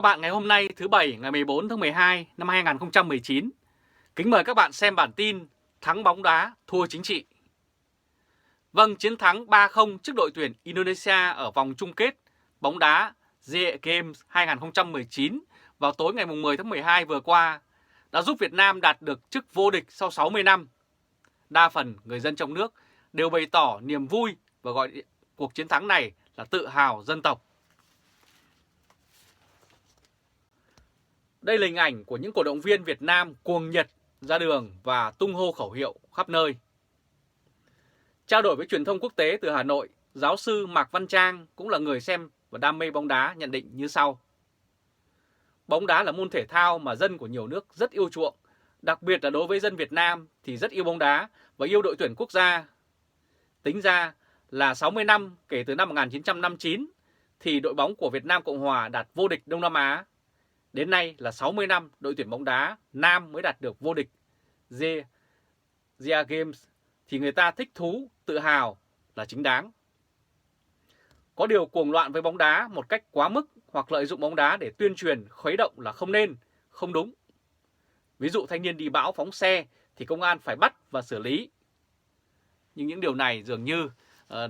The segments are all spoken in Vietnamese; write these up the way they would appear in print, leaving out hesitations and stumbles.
Các bạn ngày hôm nay thứ Bảy ngày 14 tháng 12 năm 2019. Kính mời các bạn xem bản tin thắng bóng đá, thua chính trị. Vâng, chiến thắng 3-0 trước đội tuyển Indonesia ở vòng chung kết bóng đá SEA Games 2019 vào tối ngày 10 tháng 12 vừa qua đã giúp Việt Nam đạt được chức vô địch sau 60 năm. Đa phần người dân trong nước đều bày tỏ niềm vui và gọi cuộc chiến thắng này là tự hào dân tộc. Đây là hình ảnh của những cổ động viên Việt Nam cuồng nhiệt ra đường và tung hô khẩu hiệu khắp nơi. Trao đổi với truyền thông quốc tế từ Hà Nội, giáo sư Mạc Văn Trang cũng là người xem và đam mê bóng đá nhận định như sau. Bóng đá là môn thể thao mà dân của nhiều nước rất yêu chuộng, đặc biệt là đối với dân Việt Nam thì rất yêu bóng đá và yêu đội tuyển quốc gia. Tính ra là 60 năm kể từ năm 1959 thì đội bóng của Việt Nam Cộng Hòa đạt vô địch Đông Nam Á. Đến nay là 60 năm đội tuyển bóng đá nam mới đạt được vô địch SEA Games thì người ta thích thú, tự hào là chính đáng. Có điều cuồng loạn với bóng đá một cách quá mức hoặc lợi dụng bóng đá để tuyên truyền, khuấy động là không nên, không đúng. Ví dụ thanh niên đi bão phóng xe thì công an phải bắt và xử lý. Nhưng những điều này dường như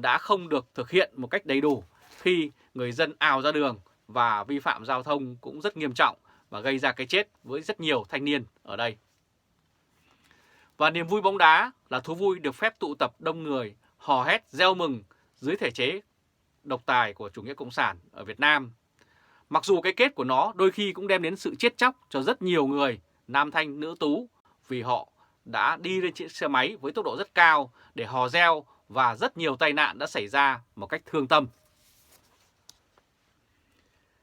đã không được thực hiện một cách đầy đủ khi người dân ào ra đường và vi phạm giao thông cũng rất nghiêm trọng và gây ra cái chết với rất nhiều thanh niên ở đây. Và niềm vui bóng đá là thú vui được phép tụ tập đông người, hò hét, reo mừng dưới thể chế độc tài của chủ nghĩa cộng sản ở Việt Nam. Mặc dù cái kết của nó đôi khi cũng đem đến sự chết chóc cho rất nhiều người, nam thanh, nữ tú, vì họ đã đi lên chiếc xe máy với tốc độ rất cao để hò reo và rất nhiều tai nạn đã xảy ra một cách thương tâm.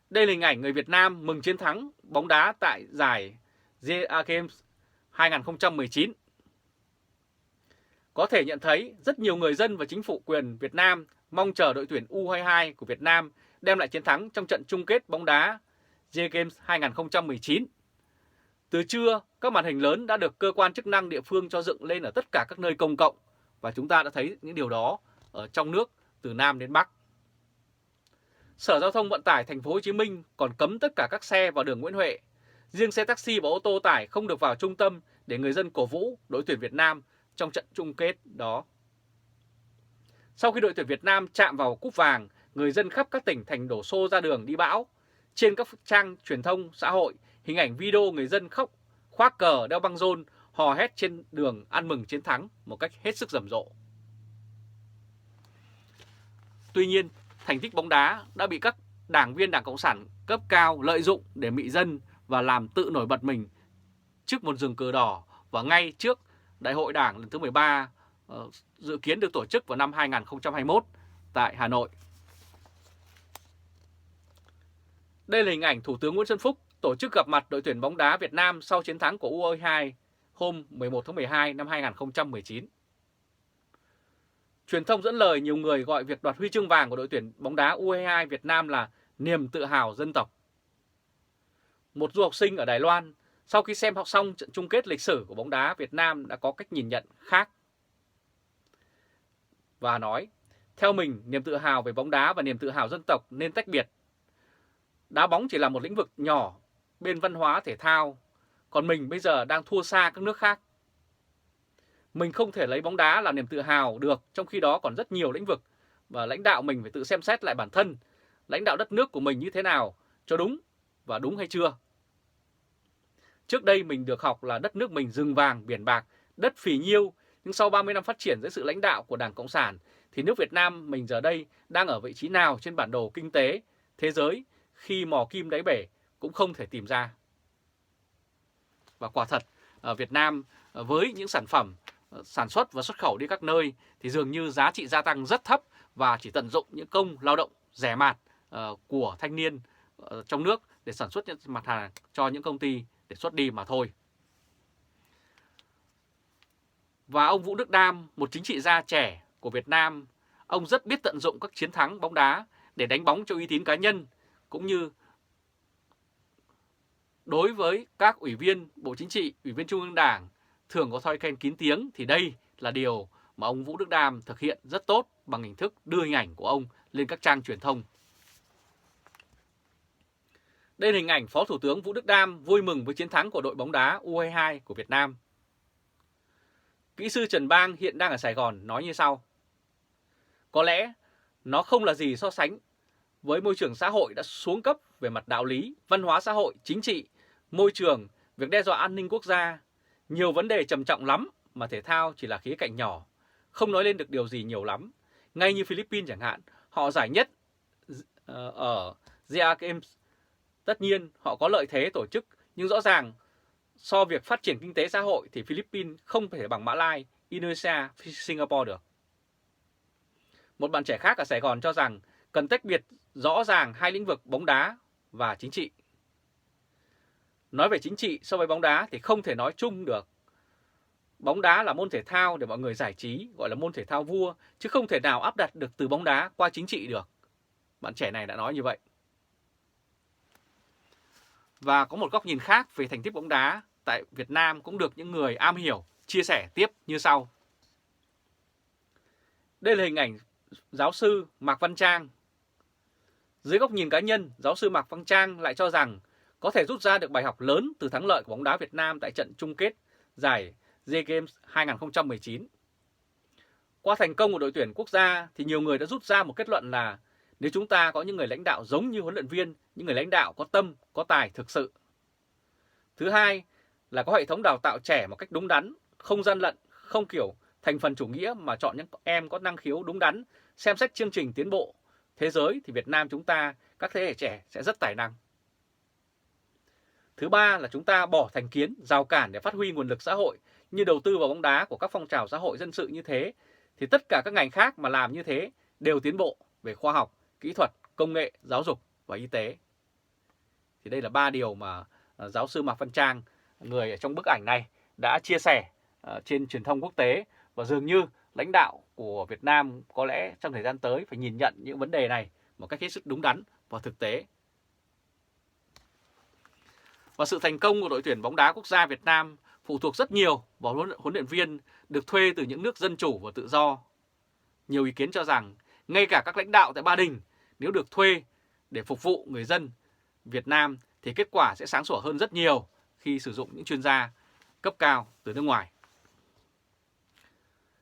Đây là hình ảnh người Việt Nam mừng chiến thắng bóng đá tại giải SEA Games 2019. Có thể nhận thấy rất nhiều người dân và chính phủ quyền Việt Nam mong chờ đội tuyển U22 của Việt Nam đem lại chiến thắng trong trận chung kết bóng đá SEA Games 2019. Từ trưa, các màn hình lớn đã được cơ quan chức năng địa phương cho dựng lên ở tất cả các nơi công cộng và chúng ta đã thấy những điều đó ở trong nước từ Nam đến Bắc. Sở Giao thông Vận tải Thành phố Hồ Chí Minh còn cấm tất cả các xe vào đường Nguyễn Huệ. Riêng xe taxi và ô tô tải không được vào trung tâm để người dân cổ vũ đội tuyển Việt Nam trong trận chung kết đó. Sau khi đội tuyển Việt Nam chạm vào cúp vàng, người dân khắp các tỉnh thành đổ xô ra đường đi bão. Trên các trang truyền thông xã hội, hình ảnh video người dân khóc, khoác cờ, đeo băng rôn, hò hét trên đường ăn mừng chiến thắng một cách hết sức rầm rộ. Tuy nhiên, thành tích bóng đá đã bị các đảng viên Đảng Cộng sản cấp cao lợi dụng để mị dân và làm tự nổi bật mình trước một rừng cờ đỏ và ngay trước Đại hội Đảng lần thứ 13 dự kiến được tổ chức vào năm 2021 tại Hà Nội. Đây là hình ảnh Thủ tướng Nguyễn Xuân Phúc tổ chức gặp mặt đội tuyển bóng đá Việt Nam sau chiến thắng của U22 hôm 11 tháng 12 năm 2019. Truyền thông dẫn lời nhiều người gọi việc đoạt huy chương vàng của đội tuyển bóng đá U22 Việt Nam là niềm tự hào dân tộc. Một du học sinh ở Đài Loan sau khi xem học xong trận chung kết lịch sử của bóng đá Việt Nam đã có cách nhìn nhận khác. Và nói, theo mình, niềm tự hào về bóng đá và niềm tự hào dân tộc nên tách biệt. Đá bóng chỉ là một lĩnh vực nhỏ bên văn hóa thể thao, còn mình bây giờ đang thua xa các nước khác. Mình không thể lấy bóng đá làm niềm tự hào được, trong khi đó còn rất nhiều lĩnh vực và lãnh đạo mình phải tự xem xét lại bản thân, lãnh đạo đất nước của mình như thế nào, cho đúng và đúng hay chưa. Trước đây mình được học là đất nước mình rừng vàng, biển bạc, đất phì nhiêu, nhưng sau 30 năm phát triển dưới sự lãnh đạo của Đảng Cộng sản thì nước Việt Nam mình giờ đây đang ở vị trí nào trên bản đồ kinh tế thế giới khi mò kim đáy bể cũng không thể tìm ra. Và quả thật, ở Việt Nam với những sản phẩm sản xuất và xuất khẩu đi các nơi thì dường như giá trị gia tăng rất thấp và chỉ tận dụng những công lao động rẻ mạt của thanh niên trong nước để sản xuất những mặt hàng cho những công ty để xuất đi mà thôi. Và ông Vũ Đức Đam, một chính trị gia trẻ của Việt Nam, ông rất biết tận dụng các chiến thắng bóng đá để đánh bóng cho uy tín cá nhân, cũng như đối với các ủy viên Bộ Chính trị, ủy viên Trung ương Đảng thường có thói quen kín tiếng thì đây là điều mà ông Vũ Đức Đam thực hiện rất tốt bằng hình thức đưa hình ảnh của ông lên các trang truyền thông. Đây là hình ảnh Phó Thủ tướng Vũ Đức Đam vui mừng với chiến thắng của đội bóng đá U22 của Việt Nam. Kỹ sư Trần Bang hiện đang ở Sài Gòn nói như sau: có lẽ nó không là gì so sánh với môi trường xã hội đã xuống cấp về mặt đạo lý, văn hóa xã hội, chính trị, môi trường, việc đe dọa an ninh quốc gia. Nhiều vấn đề trầm trọng lắm mà thể thao chỉ là khía cạnh nhỏ, không nói lên được điều gì nhiều lắm. Ngay như Philippines chẳng hạn, họ giải nhất ở Sea Games. Tất nhiên họ có lợi thế tổ chức, nhưng rõ ràng so việc phát triển kinh tế xã hội thì Philippines không thể bằng Mã Lai, Indonesia, Singapore được. Một bạn trẻ khác ở Sài Gòn cho rằng cần tách biệt rõ ràng hai lĩnh vực bóng đá và chính trị. Nói về chính trị so với bóng đá thì không thể nói chung được. Bóng đá là môn thể thao để mọi người giải trí, gọi là môn thể thao vua, chứ không thể nào áp đặt được từ bóng đá qua chính trị được. Bạn trẻ này đã nói như vậy. Và có một góc nhìn khác về thành tích bóng đá tại Việt Nam cũng được những người am hiểu chia sẻ tiếp như sau. Đây là hình ảnh giáo sư Mạc Văn Trang. Dưới góc nhìn cá nhân, giáo sư Mạc Văn Trang lại cho rằng có thể rút ra được bài học lớn từ thắng lợi của bóng đá Việt Nam tại trận chung kết giải SEA Games 2019. Qua thành công của đội tuyển quốc gia thì nhiều người đã rút ra một kết luận là nếu chúng ta có những người lãnh đạo giống như huấn luyện viên, những người lãnh đạo có tâm, có tài thực sự. Thứ hai là có hệ thống đào tạo trẻ một cách đúng đắn, không gian lận, không kiểu thành phần chủ nghĩa mà chọn những em có năng khiếu đúng đắn, xem xét chương trình tiến bộ. Thế giới thì Việt Nam chúng ta, các thế hệ trẻ sẽ rất tài năng. Thứ ba là chúng ta bỏ thành kiến, rào cản để phát huy nguồn lực xã hội như đầu tư vào bóng đá của các phong trào xã hội dân sự như thế, thì tất cả các ngành khác mà làm như thế đều tiến bộ về khoa học, kỹ thuật, công nghệ, giáo dục và y tế. Thì đây là 3 điều mà giáo sư Mạc Văn Trang, người ở trong bức ảnh này, đã chia sẻ trên truyền thông quốc tế, và dường như lãnh đạo của Việt Nam có lẽ trong thời gian tới phải nhìn nhận những vấn đề này một cách hết sức đúng đắn và thực tế. Và sự thành công của đội tuyển bóng đá quốc gia Việt Nam phụ thuộc rất nhiều vào huấn luyện viên được thuê từ những nước dân chủ và tự do. Nhiều ý kiến cho rằng ngay cả các lãnh đạo tại Ba Đình nếu được thuê để phục vụ người dân Việt Nam thì kết quả sẽ sáng sủa hơn rất nhiều khi sử dụng những chuyên gia cấp cao từ nước ngoài.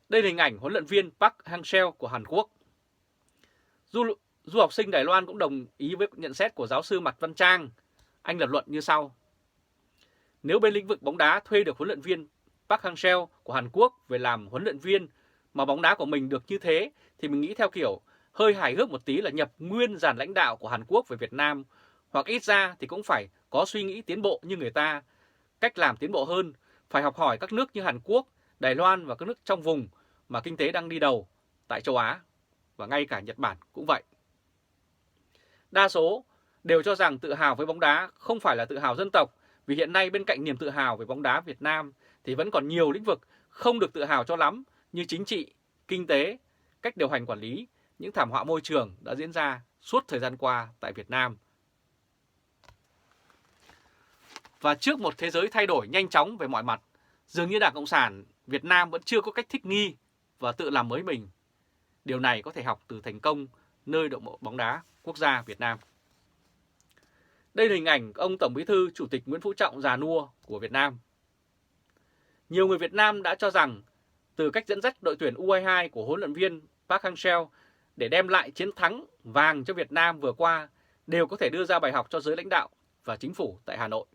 Đây là hình ảnh huấn luyện viên Park Hang-seo của Hàn Quốc. Du học sinh Đài Loan cũng đồng ý với nhận xét của giáo sư Mạc Văn Trang. Anh lập luận như sau: nếu bên lĩnh vực bóng đá thuê được huấn luyện viên Park Hang-seo của Hàn Quốc về làm huấn luyện viên mà bóng đá của mình được như thế, thì mình nghĩ theo kiểu hơi hài hước một tí là nhập nguyên dàn lãnh đạo của Hàn Quốc về Việt Nam, hoặc ít ra thì cũng phải có suy nghĩ tiến bộ như người ta, cách làm tiến bộ hơn, phải học hỏi các nước như Hàn Quốc, Đài Loan và các nước trong vùng mà kinh tế đang đi đầu tại châu Á, và ngay cả Nhật Bản cũng vậy. Đa số đều cho rằng tự hào với bóng đá không phải là tự hào dân tộc, vì hiện nay bên cạnh niềm tự hào về bóng đá Việt Nam thì vẫn còn nhiều lĩnh vực không được tự hào cho lắm như chính trị, kinh tế, cách điều hành quản lý, những thảm họa môi trường đã diễn ra suốt thời gian qua tại Việt Nam. Và trước một thế giới thay đổi nhanh chóng về mọi mặt, dường như Đảng Cộng sản Việt Nam vẫn chưa có cách thích nghi và tự làm mới mình. Điều này có thể học từ thành công nơi đội bóng đá quốc gia Việt Nam. Đây là hình ảnh ông Tổng Bí thư Chủ tịch Nguyễn Phú Trọng già nua của Việt Nam. Nhiều người Việt Nam đã cho rằng từ cách dẫn dắt đội tuyển U22 của huấn luyện viên Park Hang-seo để đem lại chiến thắng vàng cho Việt Nam vừa qua đều có thể đưa ra bài học cho giới lãnh đạo và chính phủ tại Hà Nội.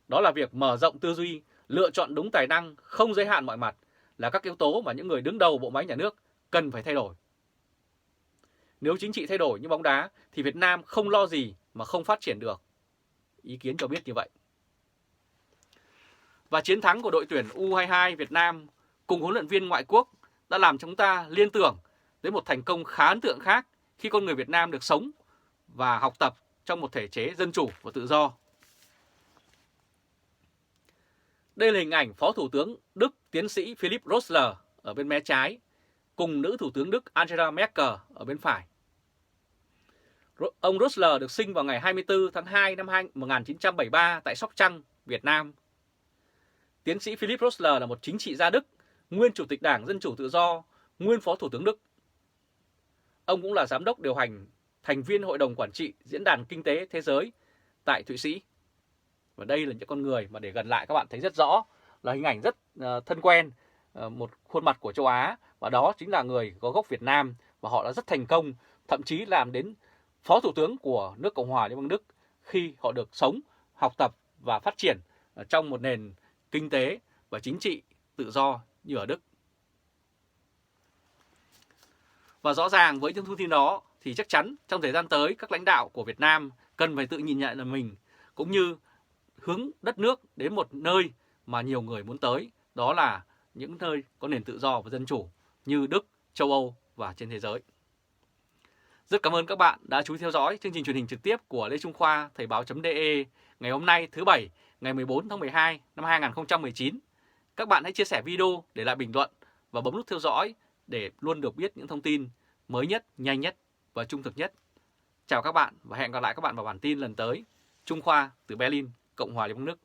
Đó là việc mở rộng tư duy, lựa chọn đúng tài năng, không giới hạn mọi mặt là các yếu tố mà những người đứng đầu bộ máy nhà nước cần phải thay đổi. Nếu chính trị thay đổi như bóng đá thì Việt Nam không lo gì mà không phát triển được. Ý kiến cho biết như vậy. Và chiến thắng của đội tuyển U22 Việt Nam cùng huấn luyện viên ngoại quốc đã làm chúng ta liên tưởng đến một thành công khá ấn tượng khác khi con người Việt Nam được sống và học tập trong một thể chế dân chủ và tự do. Đây là hình ảnh Phó Thủ tướng Đức tiến sĩ Philipp Rösler ở bên mé trái cùng nữ Thủ tướng Đức Angela Merkel ở bên phải. Ông Rösler được sinh vào ngày 24 tháng 2 năm 1973 tại Sóc Trăng, Việt Nam. Tiến sĩ Philipp Rösler là một chính trị gia Đức, nguyên Chủ tịch Đảng Dân Chủ Tự Do, nguyên Phó Thủ tướng Đức. Ông cũng là Giám đốc điều hành thành viên Hội đồng Quản trị Diễn đàn Kinh tế Thế giới tại Thụy Sĩ. Và đây là những con người mà để gần lại các bạn thấy rất rõ là hình ảnh rất thân quen, một khuôn mặt của châu Á, và đó chính là người có gốc Việt Nam, và họ đã rất thành công, thậm chí làm đến Phó Thủ tướng của nước Cộng hòa Liên bang Đức khi họ được sống, học tập và phát triển trong một nền kinh tế và chính trị tự do như ở Đức. Và rõ ràng với những thông tin đó thì chắc chắn trong thời gian tới các lãnh đạo của Việt Nam cần phải tự nhìn nhận là mình, cũng như hướng đất nước đến một nơi mà nhiều người muốn tới, đó là những nơi có nền tự do và dân chủ như Đức, châu Âu và trên thế giới. Rất cảm ơn các bạn đã chú ý theo dõi chương trình truyền hình trực tiếp của Lê Trung Khoa Thời báo.de ngày hôm nay thứ Bảy ngày 14 tháng 12 năm 2019. Các bạn hãy chia sẻ video, để lại bình luận và bấm nút theo dõi để luôn được biết những thông tin mới nhất, nhanh nhất và trung thực nhất. Chào các bạn và hẹn gặp lại các bạn vào bản tin lần tới. Trung Khoa từ Berlin, Cộng hòa Liên bang Đức.